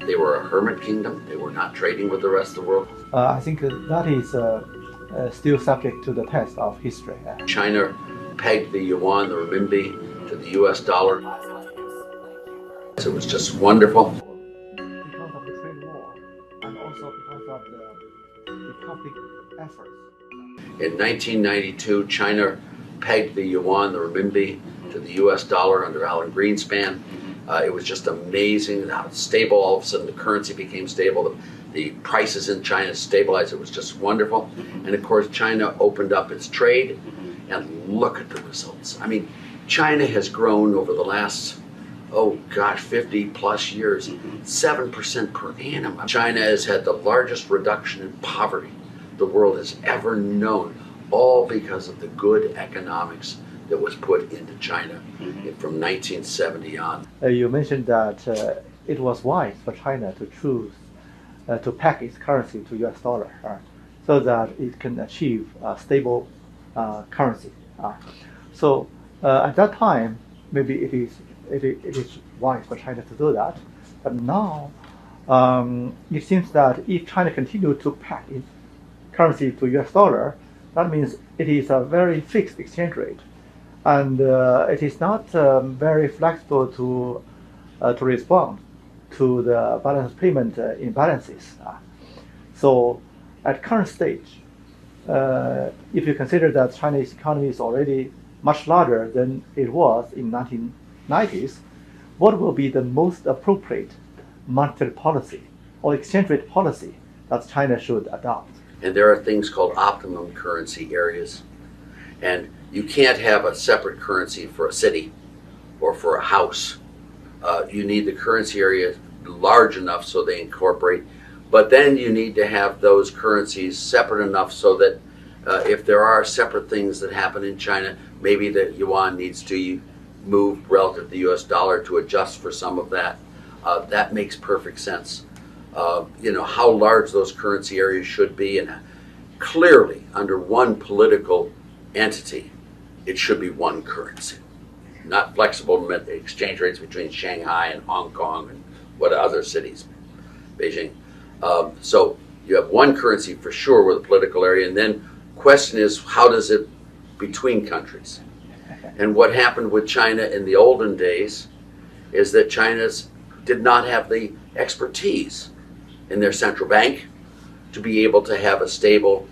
They were a hermit kingdom. They were not trading with the rest of the world. I think that is still subject to the test of history. China pegged the yuan, the renminbi, to the US dollar. It was just wonderful. Because of the trade war and also because of the public efforts. In 1992, China pegged the yuan, the renminbi, to the US dollar under Alan Greenspan. It was just amazing how stable all of a sudden the currency became stable. The prices in China stabilized. It was just wonderful. And of course, China opened up its trade, and look at the results. I mean, China has grown over the last, 50 plus years, 7% per annum. China has had the largest reduction in poverty the world has ever known, all because of the good economics that was put into China from 1970 on. You mentioned that it was wise for China to choose to peg its currency to US dollar so that it can achieve a stable currency. So at that time, maybe it is wise for China to do that. But now it seems that if China continues to peg its currency to US dollar, that means it is a very fixed exchange rate. And it is not very flexible to respond to the balance payment imbalances. So at current stage, if you consider that Chinese economy is already much larger than it was in 1990s, what will be the most appropriate monetary policy or exchange rate policy that China should adopt? And there are things called optimum currency areas. And you can't have a separate currency for a city or for a house. You need the currency area large enough so they incorporate, but then you need to have those currencies separate enough so that if there are separate things that happen in China, maybe the yuan needs to move relative to the US dollar to adjust for some of that. That makes perfect sense. How large those currency areas should be, and clearly under one political entity, it should be one currency, not flexible exchange rates between Shanghai and Hong Kong and what other cities, Beijing. So you have one currency for sure with a political area, and then question is how does it between countries? And what happened with China in the olden days is that China did not have the expertise in their central bank to be able to have a stable,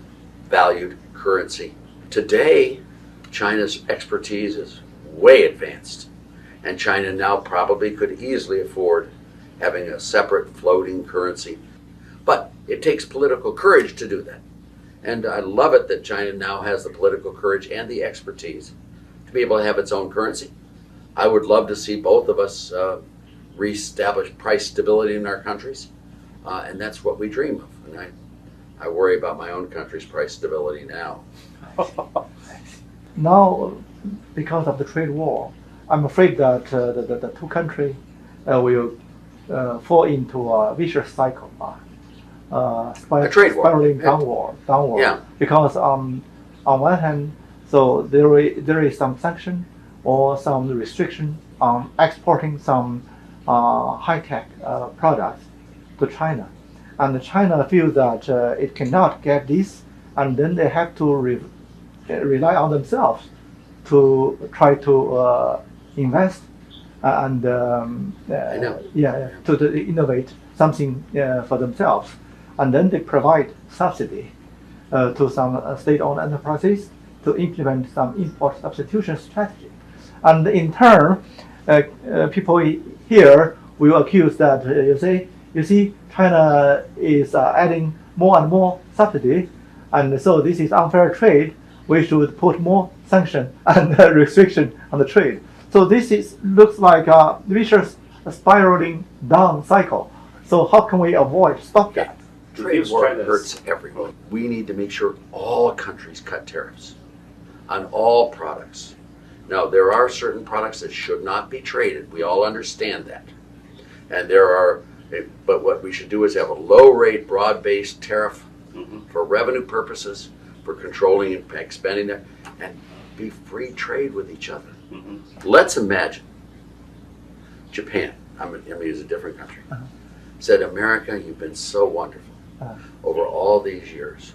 valued currency. Today, China's expertise is way advanced, and China now probably could easily afford having a separate floating currency. But it takes political courage to do that. And I love it that China now has the political courage and the expertise to be able to have its own currency. I would love to see both of us reestablish price stability in our countries, and that's what we dream of. And I worry about my own country's price stability now. Now, because of the trade war, I'm afraid that the two countries will fall into a vicious cycle, spiraling downward. Yeah. Because on one hand, so there is some sanction or some restriction on exporting some high-tech products to China, and China feels that it cannot get this, and then they have to rely on themselves to try to invest and to innovate something for themselves, and then they provide subsidy to some state-owned enterprises to implement some import substitution strategy, and in turn, people here will accuse that you see China is adding more and more subsidy, and so this is unfair trade. We should put more sanction and restriction on the trade. So this looks like a vicious spiraling down cycle. So how can we stop that? Trade war hurts everyone. We need to make sure all countries cut tariffs on all products. Now, there are certain products that should not be traded. We all understand that. And but what we should do is have a low-rate, broad-based tariff for revenue purposes, for controlling and expending it, and be free trade with each other. Let's imagine Japan. I'm going to use a different country. said, America, you've been so wonderful over all these years.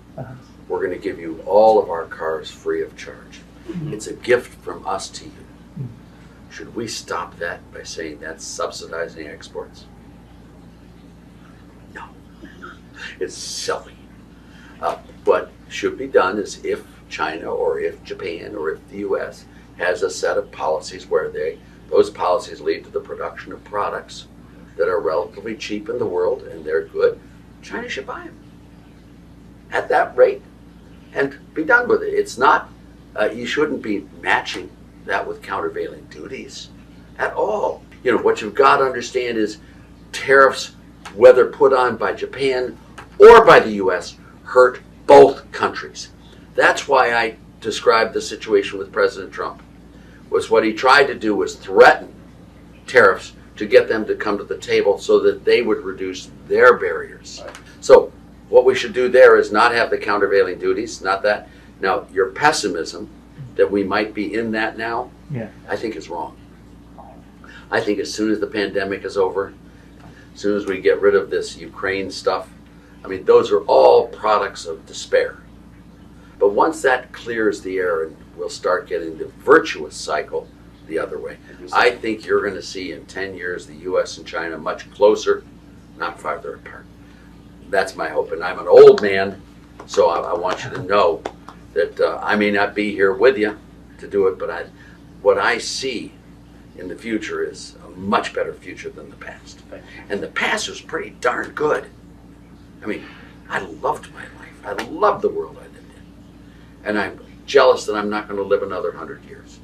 We're going to give you all of our cars free of charge. It's a gift from us to you. Should we stop that by saying that's subsidizing exports? No. It's silly. What should be done is if China or if Japan or if the U.S. has a set of policies where those policies lead to the production of products that are relatively cheap in the world and they're good, China should buy them at that rate and be done with it. It's not, you shouldn't be matching that with countervailing duties at all. You know, what you've got to understand is tariffs, whether put on by Japan or by the U.S., hurt both countries. That's why I described the situation with President Trump. Was what he tried to do was threaten tariffs to get them to come to the table so that they would reduce their barriers. So what we should do there is not have the countervailing duties, not that. Now, your pessimism that we might be in that now, I think is wrong. I think as soon as the pandemic is over, as soon as we get rid of this Ukraine stuff, I mean, those are all products of despair. But once that clears the air and we'll start getting the virtuous cycle the other way, I think you're going to see in 10 years the U.S. and China much closer, not farther apart. That's my hope. And I'm an old man, so I want you to know that I may not be here with you to do it, but what I see in the future is a much better future than the past. And the past was pretty darn good. I mean, I loved my life. I loved the world I lived in. And I'm jealous that I'm not going to live another 100 years.